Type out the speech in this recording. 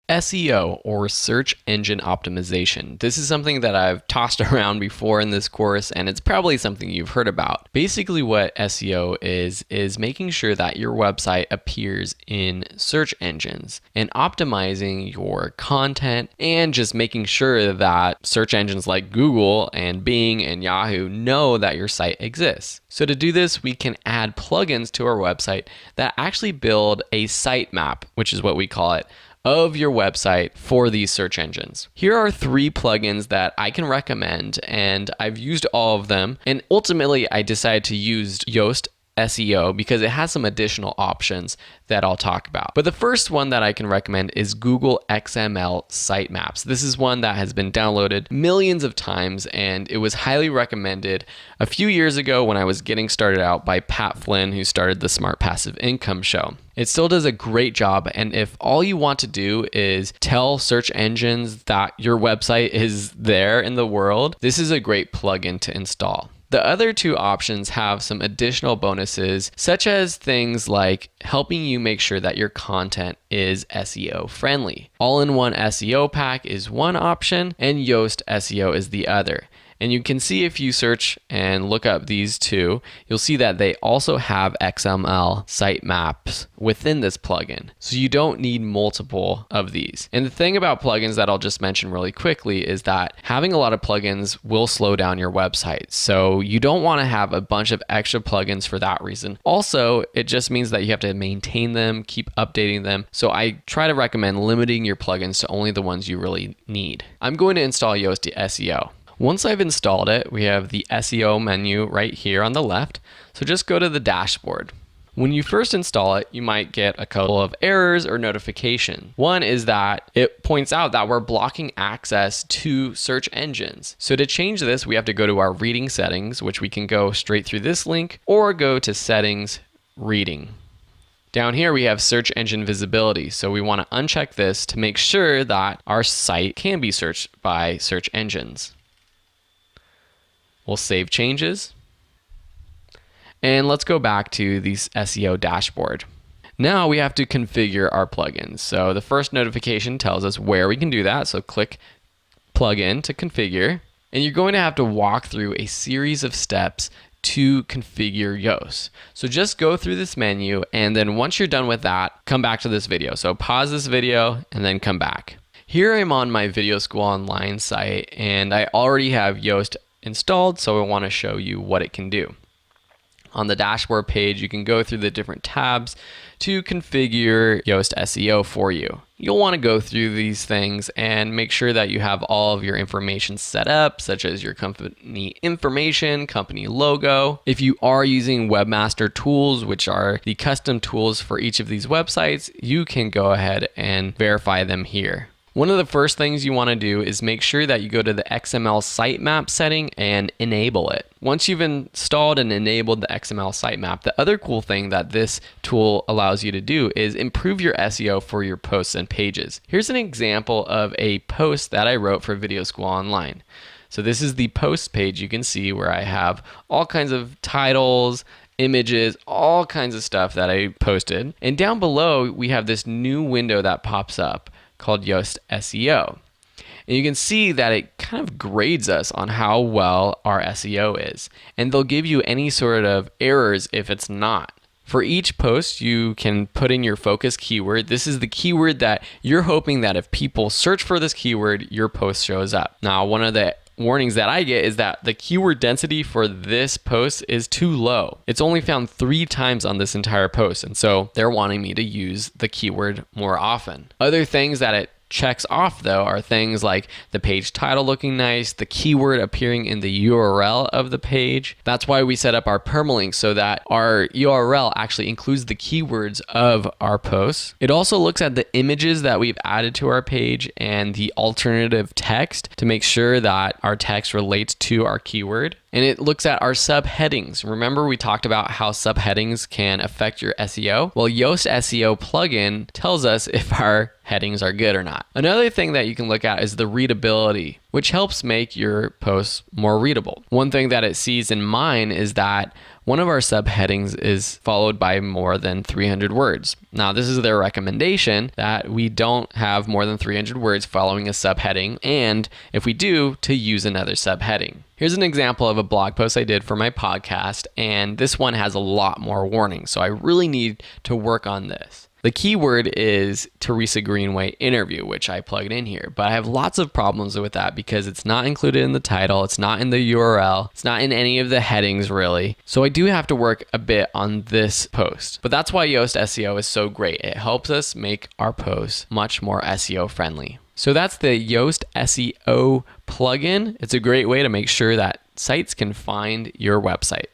SEO, or search engine optimization. This is something that I've tossed around before in this course, and it's probably something you've heard about. Basically what SEO is making sure that your website appears in search engines and optimizing your content and just making sure that search engines like Google and Bing and Yahoo know that your site exists. So to do this, we can add plugins to our website that actually build a sitemap, which is what we call it, of your website for these search engines. Here are 3 plugins that I can recommend, and I've used all of them. And ultimately, I decided to use Yoast SEO because it has some additional options that I'll talk about. But the first one that I can recommend is Google XML Sitemaps. This is one that has been downloaded millions of times, and it was highly recommended a few years ago when I was getting started out by Pat Flynn, who started the Smart Passive Income Show. It still does a great job, and if all you want to do is tell search engines that your website is there in the world, this is a great plugin to install. The other 2 options have some additional bonuses, such as things like helping you make sure that your content is SEO friendly. All-in-one SEO pack is one option, and Yoast SEO is the other. And you can see if you search and look up these 2, you'll see that they also have XML sitemaps within this plugin. So you don't need multiple of these. And the thing about plugins that I'll just mention really quickly is that having a lot of plugins will slow down your website. So you don't want to have a bunch of extra plugins for that reason. Also, it just means that you have to maintain them, keep updating them. So I try to recommend limiting your plugins to only the ones you really need. I'm going to install Yoast SEO. Once I've installed it, we have the SEO menu right here on the left. So just go to the dashboard. When you first install it, you might get a couple of errors or notifications. One is that it points out that we're blocking access to search engines. So to change this, we have to go to our reading settings, which we can go straight through this link, or go to settings, reading. Down here we have search engine visibility, so we want to uncheck this to make sure that our site can be searched by search engines. We'll save changes. And let's go back to the SEO dashboard. Now we have to configure our plugins. So the first notification tells us where we can do that. So click Plugin to configure. And you're going to have to walk through a series of steps to configure Yoast. So just go through this menu, and then once you're done with that, come back to this video. So pause this video and then come back. Here I'm on my Video School Online site, and I already have Yoast installed, so I want to show you what it can do. On the dashboard page, you can go through the different tabs to configure Yoast SEO for you. You'll want to go through these things and make sure that you have all of your information set up, such as your company information, company logo. If you are using Webmaster Tools, which are the custom tools for each of these websites, you can go ahead and verify them here. One of the first things you want to do is make sure that you go to the XML sitemap setting and enable it. Once you've installed and enabled the XML sitemap, the other cool thing that this tool allows you to do is improve your SEO for your posts and pages. Here's an example of a post that I wrote for Video School Online. So this is the post page. You can see where I have all kinds of titles, images, all kinds of stuff that I posted. And down below, we have this new window that pops up called Yoast SEO. And you can see that it kind of grades us on how well our SEO is. And they'll give you any sort of errors if it's not. For each post, you can put in your focus keyword. This is the keyword that you're hoping that if people search for this keyword, your post shows up. Now, one of the warnings that I get is that the keyword density for this post is too low. It's only found 3 times on this entire post, and so they're wanting me to use the keyword more often. Other things that it checks off though are things like the page title looking nice, the keyword appearing in the URL of the page. That's why we set up our permalinks so that our URL actually includes the keywords of our posts. It also looks at the images that we've added to our page and the alternative text to make sure that our text relates to our keyword. And it looks at our subheadings. Remember we talked about how subheadings can affect your SEO? Well, Yoast SEO plugin tells us if our headings are good or not. Another thing that you can look at is the readability. which helps make your posts more readable. One thing that it sees in mine is that one of our subheadings is followed by more than 300 words. Now, this is their recommendation that we don't have more than 300 words following a subheading, and if we do, to use another subheading. Here's an example of a blog post I did for my podcast, and this one has a lot more warnings, so I really need to work on this. The keyword is Teresa Greenway interview, which I plugged in here, but I have lots of problems with that because it's not included in the title, it's not in the URL, it's not in any of the headings really. So I do have to work a bit on this post, but that's why Yoast SEO is so great. It helps us make our posts much more SEO friendly. So that's the Yoast SEO plugin. It's a great way to make sure that sites can find your website.